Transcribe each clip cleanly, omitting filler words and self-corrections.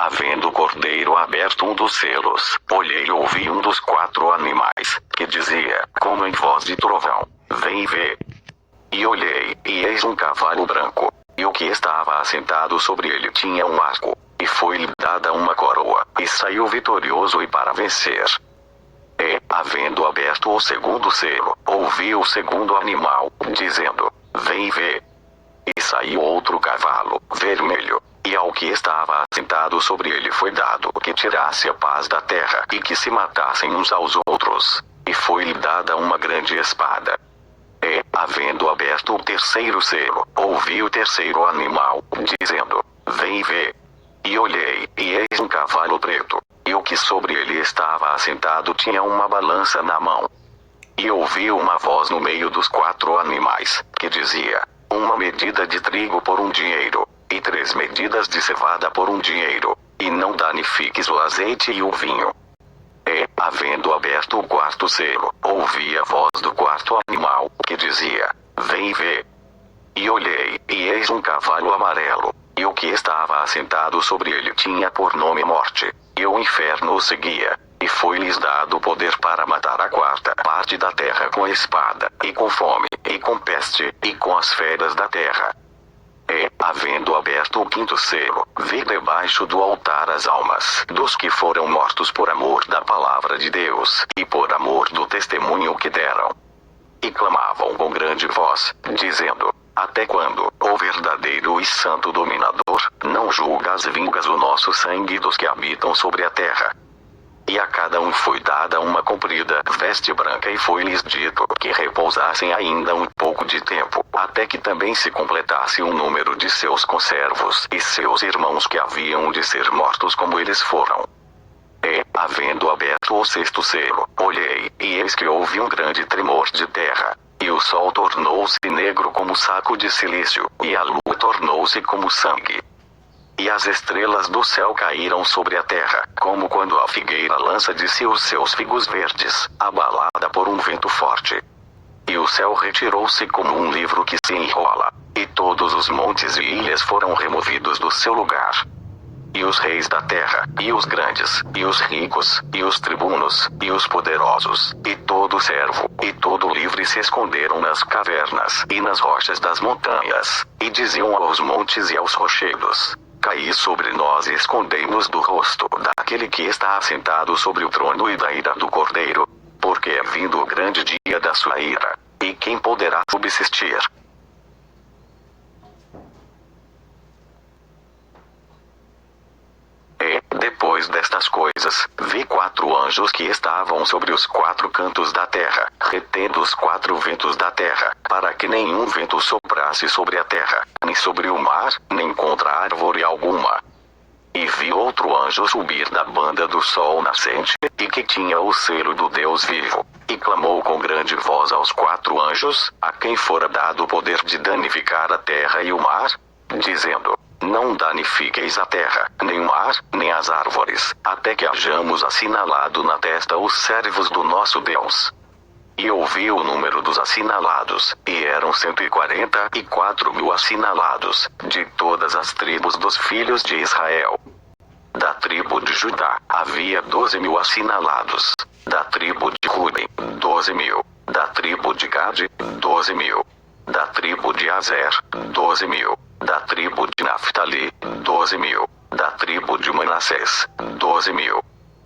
havendo o cordeiro aberto um dos selos, olhei e ouvi um dos 4 animais, que dizia, como em voz de trovão: vem e vê. E olhei, e eis um cavalo branco, e o que estava assentado sobre ele tinha um arco, e foi-lhe dada uma coroa, e saiu vitorioso e para vencer. E, havendo aberto o segundo selo, ouvi o segundo animal, dizendo: vem e vê. E saiu outro cavalo, vermelho, e ao que estava assentado sobre ele foi dado que tirasse a paz da terra e que se matassem uns aos outros, e foi-lhe dada uma grande espada. E, havendo aberto o terceiro selo, ouvi o terceiro animal, dizendo: vem e vê. E olhei, e eis um cavalo preto, e o que sobre ele estava assentado tinha uma balança na mão. E ouvi uma voz no meio dos 4 animais, que dizia: uma medida de trigo por um dinheiro, e 3 medidas de cevada por um dinheiro, e não danifiques o azeite e o vinho. E, havendo aberto o quarto selo, ouvi a voz do 4º animal, que dizia: vem e vê. E olhei, e eis um cavalo amarelo, e o que estava assentado sobre ele tinha por nome Morte, e o inferno o seguia, e foi-lhes dado poder para matar a 4ª parte da terra com espada, e com fome, e com peste, e com as feras da terra. E, havendo aberto o 5º selo, vi debaixo do altar as almas dos que foram mortos por amor da palavra de Deus, e por amor do testemunho que deram. E clamavam com grande voz, dizendo: até quando, ó verdadeiro e santo dominador, não julgas e vingas o nosso sangue dos que habitam sobre a terra? E a cada um foi dada uma comprida veste branca, e foi-lhes dito que repousassem ainda um pouco de tempo, até que também se completasse o número de seus conservos e seus irmãos que haviam de ser mortos como eles foram. E, havendo aberto o 6º selo, olhei, e eis que houve um grande tremor de terra, e o sol tornou-se negro como saco de cilício, e a lua tornou-se como sangue. E as estrelas do céu caíram sobre a terra, como quando a figueira lança de si os seus figos verdes, abalada por um vento forte. E o céu retirou-se como um livro que se enrola, e todos os montes e ilhas foram removidos do seu lugar. E os reis da terra, e os grandes, e os ricos, e os tribunos, e os poderosos, e todo servo, e todo livre se esconderam nas cavernas e nas rochas das montanhas, e diziam aos montes e aos rochedos: caí sobre nós e escondei-nos do rosto daquele que está assentado sobre o trono e da ira do Cordeiro, porque é vindo o grande dia da sua ira, e quem poderá subsistir? E, depois destas coisas, vi 4 anjos que estavam sobre os 4 cantos da terra, retendo os 4 ventos da terra, para que nenhum vento soprasse sobre a terra, nem sobre o mar, nem contra árvore alguma. E vi outro anjo subir da banda do sol nascente, e que tinha o selo do Deus vivo, e clamou com grande voz aos 4 anjos, a quem fora dado o poder de danificar a terra e o mar, dizendo: não danifiqueis a terra, nem o mar, nem as árvores, até que hajamos assinalado na testa os servos do nosso Deus. E ouvi o número dos assinalados, e eram 144.000 assinalados, de todas as tribos dos filhos de Israel. Da tribo de Judá, havia 12.000 assinalados. Da tribo de Ruben, 12.000. Da tribo de Gade, 12.000. Da tribo de Azer, 12.000. Da tribo de Naftali, 12.000. Da tribo de Manassés, 12.000.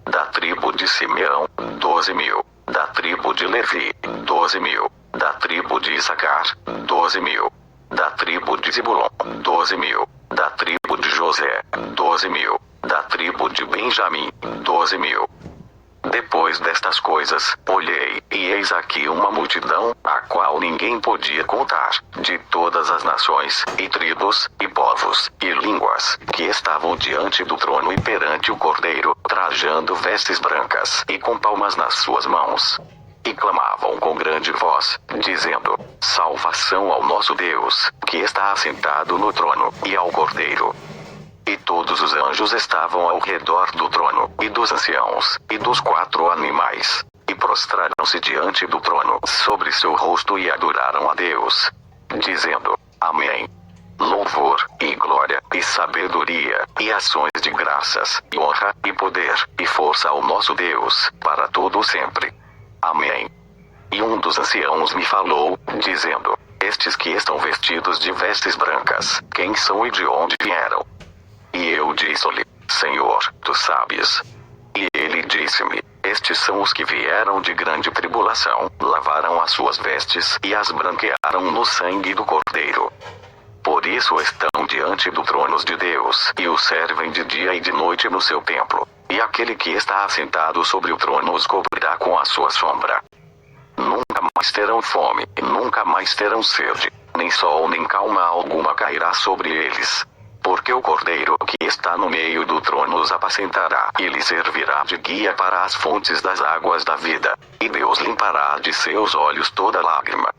Da tribo de Simeão, 12.000. Da tribo de Levi, 12.000. Da tribo de Issacar, 12.000. Da tribo de Zebulon, 12.000. Da tribo de José, 12.000. Da tribo de Benjamim, 12.000. Depois destas coisas, olhei, e eis aqui uma multidão, a qual ninguém podia contar, de todas as nações, e tribos, e povos, e línguas, que estavam diante do trono e perante o Cordeiro, trajando vestes brancas, e com palmas nas suas mãos. E clamavam com grande voz, dizendo: salvação ao nosso Deus, que está assentado no trono, e ao Cordeiro. E todos os anjos estavam ao redor do trono, e dos anciãos, e dos 4 animais, e prostraram-se diante do trono, sobre seu rosto, e adoraram a Deus, dizendo: Amém. louvor, e glória, e sabedoria, e ações de graças, e honra, e poder, e força ao nosso Deus, para todo sempre. Amém. E um dos anciãos me falou, dizendo: Estes que estão vestidos de vestes brancas, quem são e de onde vieram? E eu disse-lhe: Senhor, tu sabes. E ele disse-me: Estes são os que vieram de grande tribulação, lavaram as suas vestes e as branquearam no sangue do Cordeiro. Por isso estão diante do trono de Deus, e o servem de dia e de noite no seu templo. E aquele que está assentado sobre o trono os cobrirá com a sua sombra. Nunca mais terão fome, e nunca mais terão sede, nem sol nem calma alguma cairá sobre eles. Porque o Cordeiro que está no meio do trono os apacentará, e lhes servirá de guia para as fontes das águas da vida. E Deus limpará de seus olhos toda lágrima.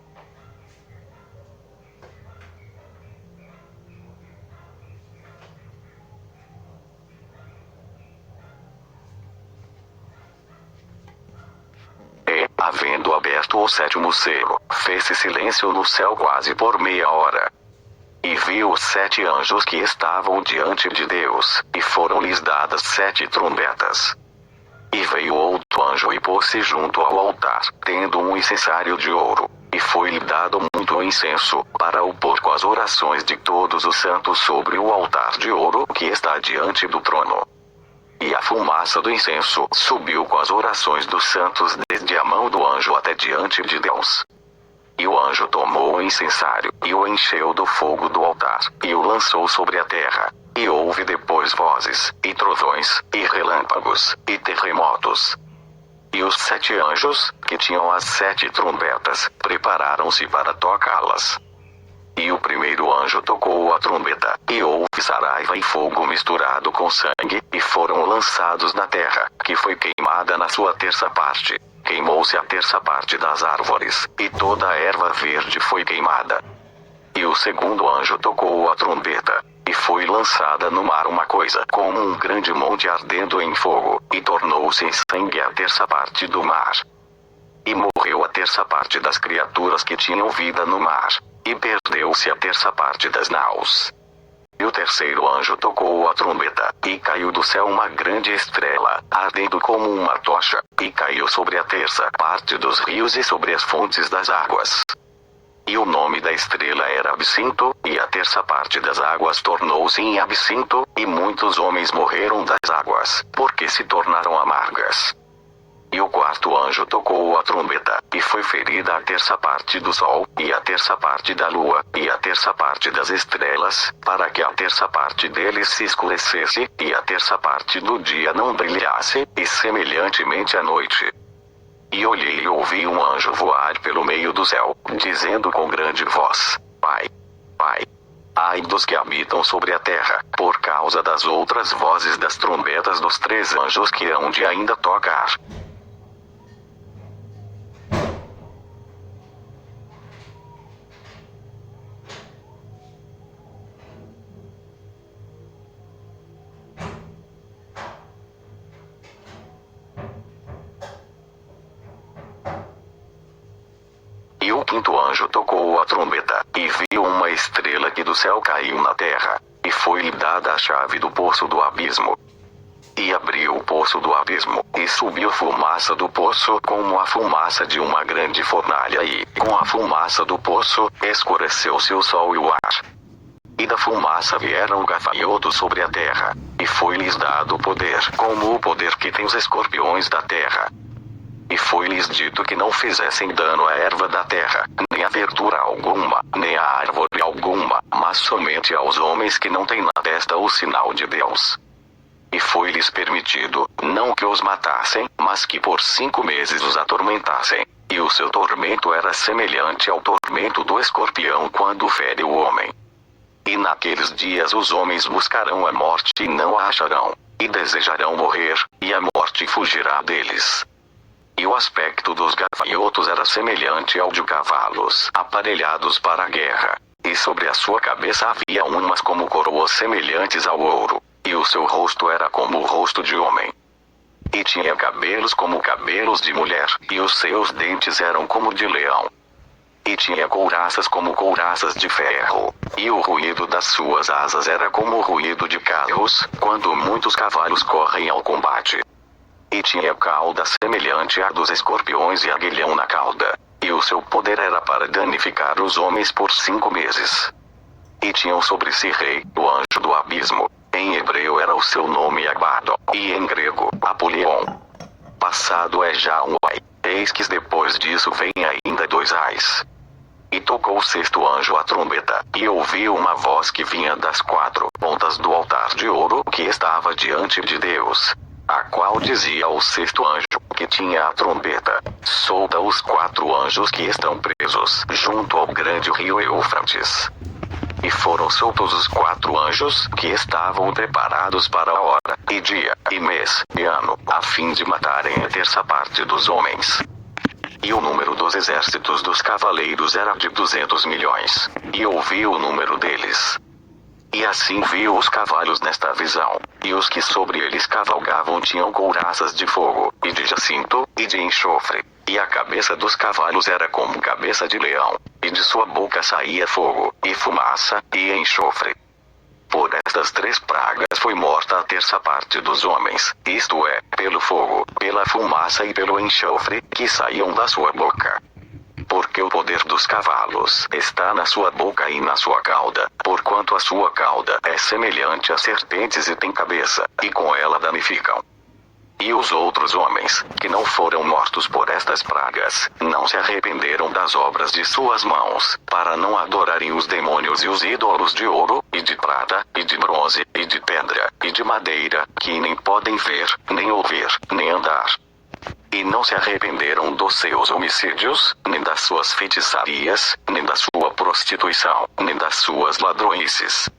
E, havendo aberto o sétimo selo, fez-se silêncio no céu quase por meia hora. E viu os 7 anjos que estavam diante de Deus, e foram-lhes dadas 7 trombetas. E veio outro anjo e pôs-se junto ao altar, tendo um incensário de ouro, e foi-lhe dado muito incenso, para o pôr com as orações de todos os santos sobre o altar de ouro que está diante do trono. E a fumaça do incenso subiu com as orações dos santos desde a mão do anjo até diante de Deus. E o anjo tomou o incensário, e o encheu do fogo do altar, e o lançou sobre a terra. E houve depois vozes, e trovões, e relâmpagos, e terremotos. E os 7 anjos, que tinham as 7 trombetas, prepararam-se para tocá-las. E o primeiro anjo tocou a trombeta, e houve saraiva e fogo misturado com sangue, e foram lançados na terra, que foi queimada na sua terça parte. Queimou-se a terça parte das árvores, e toda a erva verde foi queimada. E o segundo anjo tocou a trombeta, e foi lançada no mar uma coisa como um grande monte ardendo em fogo, e tornou-se em sangue a terça parte do mar. E morreu a terça parte das criaturas que tinham vida no mar, e perdeu-se a terça parte das naus. E o terceiro anjo tocou a trombeta, e caiu do céu uma grande estrela, ardendo como uma tocha, e caiu sobre a terça parte dos rios e sobre as fontes das águas. E o nome da estrela era Absinto, e a terça parte das águas tornou-se em absinto, e muitos homens morreram das águas, porque se tornaram amargas. E o quarto anjo tocou a trombeta, e foi ferida a terça parte do sol, e a terça parte da lua, e a terça parte das estrelas, para que a terça parte deles se escurecesse, e a terça parte do dia não brilhasse, e semelhantemente à noite. E olhei e ouvi um anjo voar pelo meio do céu, dizendo com grande voz: Pai, Pai, ai dos que habitam sobre a terra, por causa das outras vozes das trombetas dos 3 anjos que hão de ainda tocar. E o quinto anjo tocou a trombeta, e viu uma estrela que do céu caiu na terra, e foi-lhe dada a chave do poço do abismo. E abriu o poço do abismo, e subiu fumaça do poço como a fumaça de uma grande fornalha, e, com a fumaça do poço, escureceu-se o sol e o ar. E da fumaça vieram gafanhotos sobre a terra, e foi-lhes dado poder, como o poder que tem os escorpiões da terra. E foi-lhes dito que não fizessem dano à erva da terra, nem a verdura alguma, nem a árvore alguma, mas somente aos homens que não têm na testa o sinal de Deus. E foi-lhes permitido, não que os matassem, mas que por 5 meses os atormentassem. E o seu tormento era semelhante ao tormento do escorpião quando fere o homem. E naqueles dias os homens buscarão a morte e não a acharão, e desejarão morrer, e a morte fugirá deles. E o aspecto dos gafanhotos era semelhante ao de cavalos aparelhados para a guerra, e sobre a sua cabeça havia umas como coroas semelhantes ao ouro, e o seu rosto era como o rosto de homem. E tinha cabelos como cabelos de mulher, e os seus dentes eram como de leão. E tinha couraças como couraças de ferro, e o ruído das suas asas era como o ruído de carros, quando muitos cavalos correm ao combate. E tinha cauda semelhante à dos escorpiões e aguilhão na cauda, e o seu poder era para danificar os homens por 5 meses. E tinham sobre si rei, o anjo do abismo. Em hebreu era o seu nome Abaddon, e em grego, Apolion. Passado é já um ai. Eis que depois disso vem ainda 2 ais. E tocou o 6º anjo a trombeta, e ouvi uma voz que vinha das 4 pontas do altar de ouro que estava diante de Deus, a qual dizia ao 6º anjo, que tinha a trombeta: solta os 4 anjos que estão presos junto ao grande rio Eufrates. E foram soltos os 4 anjos que estavam preparados para a hora, e dia, e mês, e ano, a fim de matarem a terça parte dos homens. E o número dos exércitos dos cavaleiros era de 200 milhões. E ouvi o número deles. E assim viu os cavalos nesta visão. E os que sobre eles cavalgavam tinham couraças de fogo, e de jacinto, e de enxofre. E a cabeça dos cavalos era como cabeça de leão. E de sua boca saía fogo, e fumaça, e enxofre. Por estas 3 pragas foi morta a terça parte dos homens, isto é, pelo fogo, pela fumaça e pelo enxofre, que saíam da sua boca. Porque o poder dos cavalos está na sua boca e na sua cauda, porquanto a sua cauda é semelhante a serpentes e tem cabeça, e com ela danificam. E os outros homens, que não foram mortos por estas pragas, não se arrependeram das obras de suas mãos, para não adorarem os demônios e os ídolos de ouro, e de prata, e de bronze, e de pedra, e de madeira, que nem podem ver, nem ouvir, nem andar. E não se arrependeram dos seus homicídios, nem das suas feitiçarias, nem da sua prostituição, nem das suas ladroices.